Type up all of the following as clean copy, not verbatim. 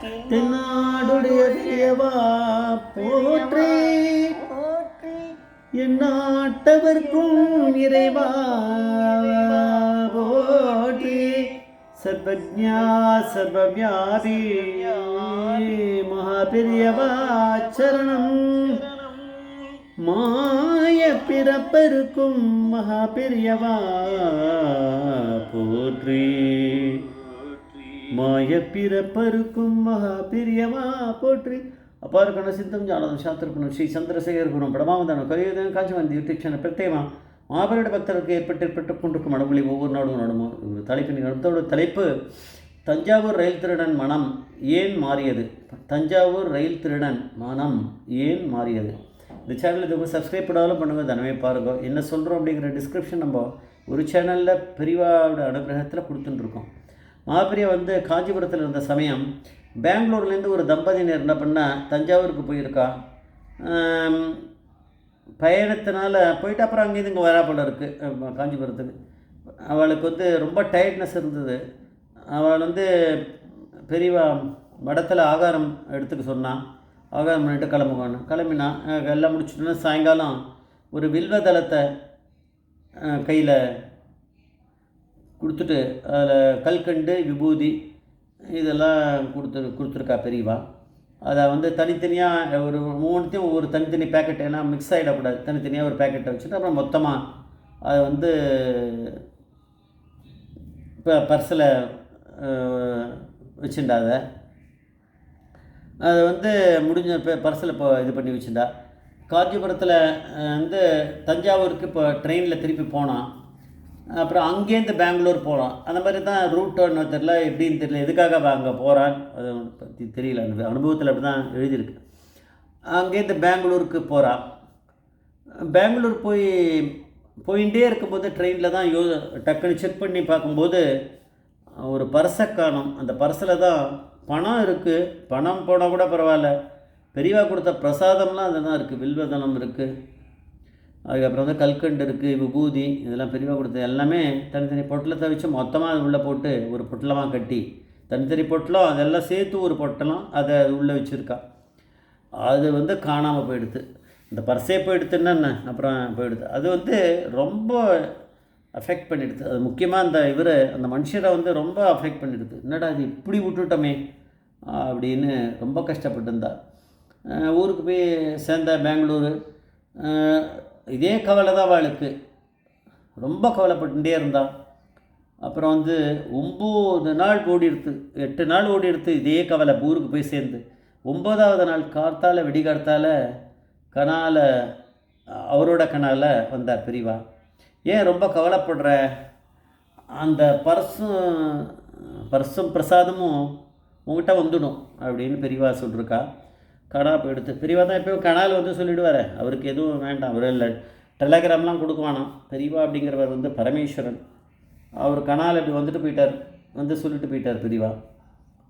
தென்னாடுடைய பெரியவா போற்றி, எந்நாட்டவர்க்கும் இறைவா போற்றி. சர்வஜ்ஞா சர்வவியாபி மகாபெரியவா சரணம். மாய பிறப்பருக்கும் மகாபெரியவா போற்றி. மாய பிறப்பருக்கும் மகாபெரியவா போற்றி. ಅಪಾರ ಕಣ ಸಿದ್ಧಂ ಜಾಣದಂ ಶಾಸ್ತ್ರಪುಣ ಶ್ರೀ ಚಂದ್ರಶೇಖರ ಗುರು பிரமாவதான கலியுதம் காஞ்சிவந்தி யூடியூப் சேனல் பிரத்யேகமாக மாபெருட பக்தர்களுக்கு ஏற்பட்டு கொண்டிருக்கும் மனமொழி ஒவ்வொரு நாடும் நடமோ ஒரு தலைப்பின் அடுத்தோட தலைப்பு தஞ்சாவூர் ரயில் திருடன் மனம் ஏன் மாறியது. தஞ்சாவூர் ரயில் திருடன் மனம் ஏன் மாறியது. இந்த சேனல் இதுக்கு சப்ஸ்கிரைப் பண்ணாலும் பண்ணுங்கள், தனமே பாருங்க. என்ன சொல்கிறோம் அப்படிங்கிற டிஸ்கிரிப்ஷன் நம்ம ஒரு சேனலில் பெரியவாவோட அனுகிரகத்தில் கொடுத்துட்டுருக்கோம். மகாபெரியா காஞ்சிபுரத்தில் இருந்த சமயம் பெங்களூர்லேருந்து ஒரு தம்பதியினர் என்ன பண்ணால் தஞ்சாவூருக்கு போயிருக்கா. பயணத்தினால போயிட்டு அப்புறம் அங்கேருந்து இங்கே வராப்படம் இருக்குது காஞ்சிபுரத்துக்கு. அவளுக்கு ரொம்ப டயர்ட்னஸ் இருந்தது. அவள் பெரியவா மடத்தில் ஆகாரம் எடுத்துக்க சொன்னான். ஆகாரம் பண்ணிட்டு கிளம்பினா எல்லாம் முடிச்சுட்டோன்னா சாயங்காலம் ஒரு வில்வதளத்தை கையில் கொடுத்துட்டு அதில் கல்கண்டு விபூதி இதெல்லாம் கொடுத்துருக்கா பெரியவா. அதை தனித்தனியாக ஒரு மூணுத்தையும் ஒவ்வொரு தனித்தனி பேக்கெட், ஏன்னா மிக்ஸ் ஆகிடக்கூடாது, தனித்தனியாக ஒரு பேக்கெட்டை வச்சுட்டு அப்புறம் மொத்தமாக அதை இப்போ பர்ஸில் வச்சுட்டாத. அதை முடிஞ்ச பர்ஸில் இப்போ இது பண்ணி வச்சுட்டா. காஞ்சிபுரத்தில் தஞ்சாவூருக்கு இப்போ ட்ரெயினில் திருப்பி போனான். அப்புறம் அங்கேருந்து பெங்களூர் போகலாம். அந்த மாதிரி தான் ரூட் ஒன்று தெரியல, எப்படின்னு தெரியல, எதுக்காக அங்கே போகிறான் அதை பற்றி தெரியல. அந்த அனுபவத்தில் அப்படி தான் எழுதியிருக்கு. அங்கேருந்து பெங்களூருக்கு போகிறான். பெங்களூர் போயிட்டே இருக்கும்போது ட்ரெயினில் தான் டக்குன்னு செக் பண்ணி பார்க்கும்போது ஒரு பர்ஸை காணும். அந்த பர்ஸில் தான் பணம் இருக்குது. பணம் போனால் கூட பரவாயில்ல, பெரியவா கொடுத்த பிரசாதம்லாம் அது தான் இருக்குது. வில்வதனம் இருக்குது, அதுக்கப்புறம் கல்கண்டு இருக்குது, விபூதி, இதெல்லாம் பெரியவா கொடுத்தது எல்லாமே தனித்தனி பொட்டலத்தை வச்சு மொத்தமாக அது உள்ளே போட்டு ஒரு பொட்டலமாக கட்டி தனித்தனி பொட்டலம் அதெல்லாம் சேர்த்து ஒரு பொட்டலம் அதை உள்ளே வச்சுருக்கா. அது காணாமல் போயிடுது. இந்த பர்ஸே போயிடுத்துன்னா என்ன, அப்புறம் போயிடுது. அது ரொம்ப அஃபெக்ட் பண்ணிடுது. அது முக்கியமாக அந்த மனுஷரை ரொம்ப அஃபெக்ட் பண்ணிடுது. என்னடா அது இப்படி விட்டுட்டோமே அப்படின்னு ரொம்ப கஷ்டப்பட்டுருந்தா. ஊருக்கு போய் சேர்ந்த பெங்களூரு. இதே கவலை தான் அவளுக்கு, ரொம்ப கவலைப்பட்டுட்டே இருந்தாள். அப்புறம் 9 நாள் ஓடிடுத்து, 8 நாள் ஓடிடுத்து இதே கவலை. ஊருக்கு போய் சேர்ந்து 9ஆவது நாள் கார்த்தால விடிகார்த்தால அவரோட கனால வந்தார் பெரியவா. ஏன் ரொம்ப கவலைப்படுற, அந்த பர்ஸும் பிரசாதமும் உங்கள்கிட்ட வந்துடும் அப்படின்னு பெரியவா சொல்லிருக்கா. கடா போயிடுத்து. பெரியவா தான் எப்போயும் கனால் சொல்லிவிடுவார், அவருக்கு எதுவும் வேண்டாம். அவர் இல்லை டெலகிராம்லாம் கொடுக்குவானாம். பெரியவா அப்படிங்கிறவர் பரமேஸ்வரன். அவர் கனால் அப்படி போயிட்டார், சொல்லிட்டு போயிட்டார் பெரியவா.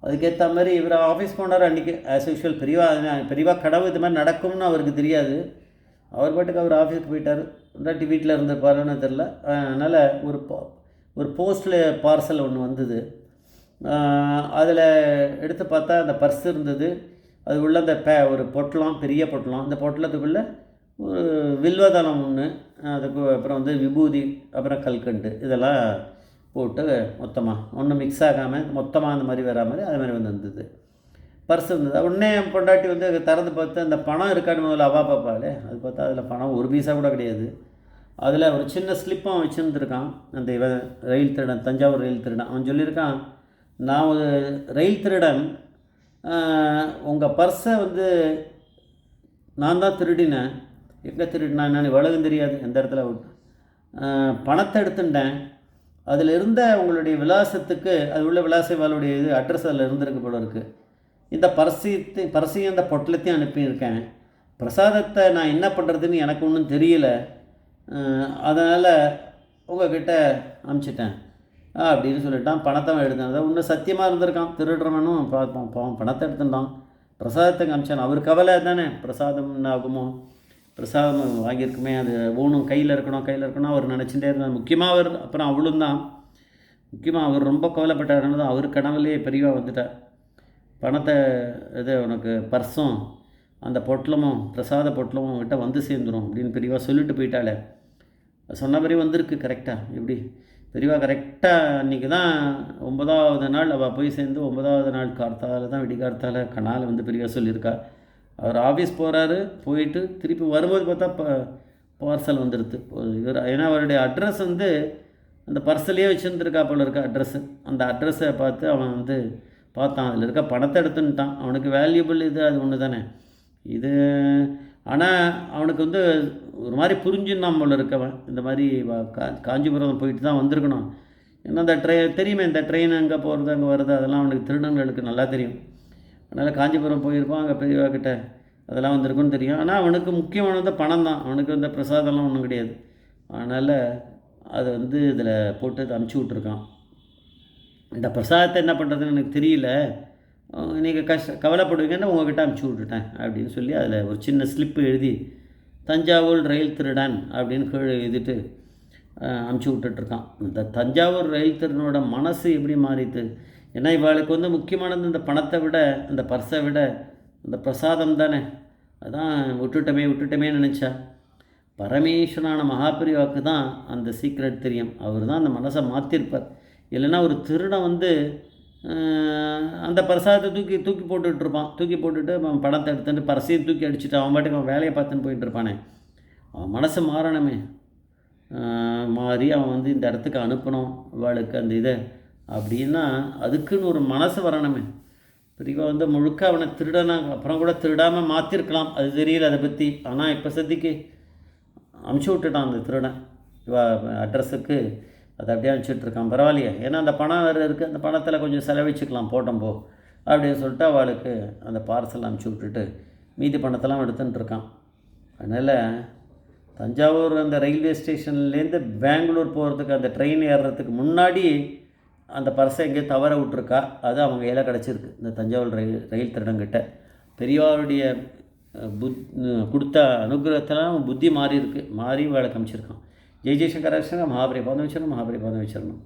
அதுக்கேற்ற மாதிரி இவர் ஆஃபீஸ் போனார் அன்றைக்கி ஆஸ் யூஷுவல். பெரியவா கடவுள் இது மாதிரி நடக்கும்னு அவருக்கு தெரியாது. அவர் பாட்டுக்கு அவர் ஆஃபீஸுக்கு போயிட்டார். இல்லாட்டி வீட்டில் இருந்திருப்பாருன்னு தெரில. அதனால் ஒரு போஸ்ட்டில் பார்சல் ஒன்று வந்தது. அதில் எடுத்து பார்த்தா அந்த பர்ஸ் இருந்தது. அது உள்ள அந்த ஒரு பொட்டலம், பெரிய பொட்டலம். அந்த பொட்டலத்துக்குள்ளே ஒரு வில்வதனம் ஒன்று, அதுக்கு அப்புறம் விபூதி, அப்புறம் கல்கண்டு இதெல்லாம் போட்டு மொத்தமாக ஒன்றும் மிக்ஸ் ஆகாமல் மொத்தமாக அந்த மாதிரி வரா மாதிரி அது மாதிரி வந்தது. பர்ஸ் இருந்தது. உடனே பொண்டாட்டி திறந்து பார்த்து அந்த பணம் இருக்கான்னு முதல்ல அவா பார்ப்பாளே. அது பார்த்தா அதில் பணம் ஒரு பைசா கூட கிடையாது. அதில் ஒரு சின்ன ஸ்லிப்பும் வச்சுருந்துருக்கான் அந்த ரயில் திருடன், தஞ்சாவூர் ரயில் திருடன். அவன் சொல்லியிருக்கான், நான் ஒரு ரயில் திருடன், உங்கள் பர்ஸை நான் தான் திருடினேன். எங்கே திருடினா என்னன்னு வழக்கம் தெரியாது, எந்த இடத்துல பணத்தை எடுத்துட்டேன். அதில் இருந்த உங்களுடைய விலாசத்துக்கு, அது உள்ள விலாசவாளுடைய அட்ரஸ் அதில் இருந்திருக்கு போல இருக்குது. இந்த பர்ஸையும் இந்த பொட்டலத்தையும் அனுப்பியிருக்கேன். பிரசாதத்தை நான் என்ன பண்ணுறதுன்னு எனக்கு ஒன்றும் தெரியல, அதனால் உங்கள்கிட்ட அனுப்பிச்சிட்டேன் அப்படின்னு சொல்லிட்டான். பணத்தை எடுத்தான். அதை இன்னும் சத்தியமாக இருந்திருக்கான். திருடுறவனும் பார்ப்போம் பணத்தை எடுத்துட்டான், பிரசாதத்தை அமிச்சான். அவர் கவலை தானே, பிரசாதம் என்ன ஆகுமோ, பிரசாதம் வாங்கியிருக்குமே, அது ஒன்றும் கையில் இருக்கணும் அவர் நினச்சிட்டே இருந்தார். முக்கியமாக அவர், அப்புறம் அவளும் தான் முக்கியமாக அவர் ரொம்ப கவலைப்பட்டாருன்னு தான் அவர் கனவுலேயே பெரியவா வந்துட்டார். பணத்தை இது உனக்கு பர்ஸும் அந்த பொட்டலமும் பிரசாத பொட்டலமும் அவங்ககிட்ட வந்து சேர்ந்துடும் அப்படின்னு பெரியவா சொல்லிட்டு போயிட்டாளே. சொன்ன மாதிரி வந்திருக்கு கரெக்டாக. எப்படி பெரியவா கரெக்டாக அன்றைக்கி தான் 9வது நாள் அவள் போய் சேர்ந்து 9வது நாள் கார்த்தால தான் விடிகார்த்தால கனால் வந்து பெரியவா சொல்லியிருக்கா. அவர் ஆஃபீஸ் போகிறாரு, போயிட்டு திருப்பி வரும்போது பார்த்தா பார்சல் வந்துடுது. இவர் ஏன்னா அவருடைய அட்ரஸ் வந்து அந்த பர்சல்லையே வச்சுருந்துருக்கா போல இருக்க அட்ரஸ்ஸு. அந்த அட்ரஸை பார்த்து அவன் வந்து பார்த்தான், அதில் இருக்க பணத்தை எடுத்துன்ட்டான். அவனுக்கு வேல்யூபிள் இது அது ஒன்று தானே இது. ஆனால் அவனுக்கு வந்து ஒரு மாதிரி புரிஞ்சுன்னான் போல இருக்கவன். இந்த மாதிரி காஞ்சிபுரம் போயிட்டு தான் வந்திருக்கணும். ஏன்னா அந்த தெரியுமே, இந்த ட்ரெயின் அங்கே போகிறது அங்கே வருது அதெல்லாம் அவனுக்கு திருடங்களுக்கு நல்லா தெரியும். அதனால் காஞ்சிபுரம் போயிருப்பான், அங்கே பெரியவா கிட்ட அதெல்லாம் வந்திருக்குன்னு தெரியும். ஆனால் அவனுக்கு முக்கியமானது பணம் தான், அவனுக்கு இந்த பிரசாதம்லாம் ஒன்றும் கிடையாது. அதனால் அதை வந்து இதில் போட்டு அமுச்சு விட்ருக்கான். இந்த பிரசாதத்தை என்ன பண்ணுறதுன்னு எனக்கு தெரியல, நீங்கள் கவலைப்படுவீங்கன்னு உங்கள்கிட்ட அமுச்சு விட்டுட்டேன் அப்படின்னு சொல்லி அதில் ஒரு சின்ன ஸ்லிப்பு எழுதி தஞ்சாவூர் ரயில் திருடன் அப்படின்னு கீழே எழுதிட்டு அமுச்சு விட்டுட்ருக்கான். இந்த தஞ்சாவூர் ரயில் திருடனோட மனசு எப்படி மாறிது. ஏன்னா இவளுக்கு வந்து முக்கியமானது இந்த பணத்தை விட அந்த பர்ஸை விட அந்த பிரசாதம் தானே. அதான் விட்டுட்டமே நினச்சா. பரமேஸ்வரனான மகாபெரிவாக்கு தான் அந்த சீக்ரெட் தெரியும். அவர் தான் அந்த மனசை மாற்றிருப்பார். இல்லைன்னா ஒரு திருடன் வந்து அந்த பிரசாதத்தை தூக்கி போட்டுட்ருப்பான். தூக்கி போட்டுட்டு அவன் பணத்தை எடுத்துட்டு பர்சையும் தூக்கி அடிச்சுட்டு அவன் பாட்டுக்கு அவன் வேலையை பார்த்துன்னு போயிட்டுருப்பானே. அவன் மனசு மாறணுமே, மாறி அவன் வந்து இந்த இடத்துக்கு அனுப்பணும் அவளுக்கு அந்த இதை அப்படின்னா அதுக்குன்னு ஒரு மனசு வரணுமே. பெரியவா வந்து முழுக்க அவனை திருடனாங்க அப்புறம் கூட திருடாமல் மாற்றிருக்கலாம், அது தெரியல அதை பற்றி. ஆனால் இப்போ சத்திக்கு அமுச்சு விட்டுட்டான் அந்த திருடன் அட்ரஸுக்கு. அதை அப்படியே அனுப்பிச்சிட்ருக்கான். பரவாயில்லையே, ஏன்னா அந்த பணம் வேறு இருக்குது, அந்த பணத்தில் கொஞ்சம் செலவிச்சுக்கலாம் போட்டோம் போ அப்படின்னு சொல்லிட்டு அவளுக்கு அந்த பார்சல் அனுப்பிச்சி விட்டுட்டு மீதி பணத்தெல்லாம் எடுத்துட்டுருக்கான். அதனால் தஞ்சாவூர் அந்த ரயில்வே ஸ்டேஷன்லேருந்து பெங்களூர் போகிறதுக்கு அந்த ட்ரெயின் ஏறுறதுக்கு முன்னாடி அந்த பர்ஸை எங்கேயோ தவற விட்ருக்கா. அது அவங்க கையில் கிடச்சிருக்கு இந்த தஞ்சாவூர் ரயில் திருடங்கிட்ட. பெரியவாருடைய கொடுத்த அனுகிரகத்தெல்லாம் புத்தி மாறி இருக்குது, மாறி வேலை காமிச்சிருக்கான். ஜெய் ஜெய்சங்கர மகாபரிபாதம் வச்சிடணும்.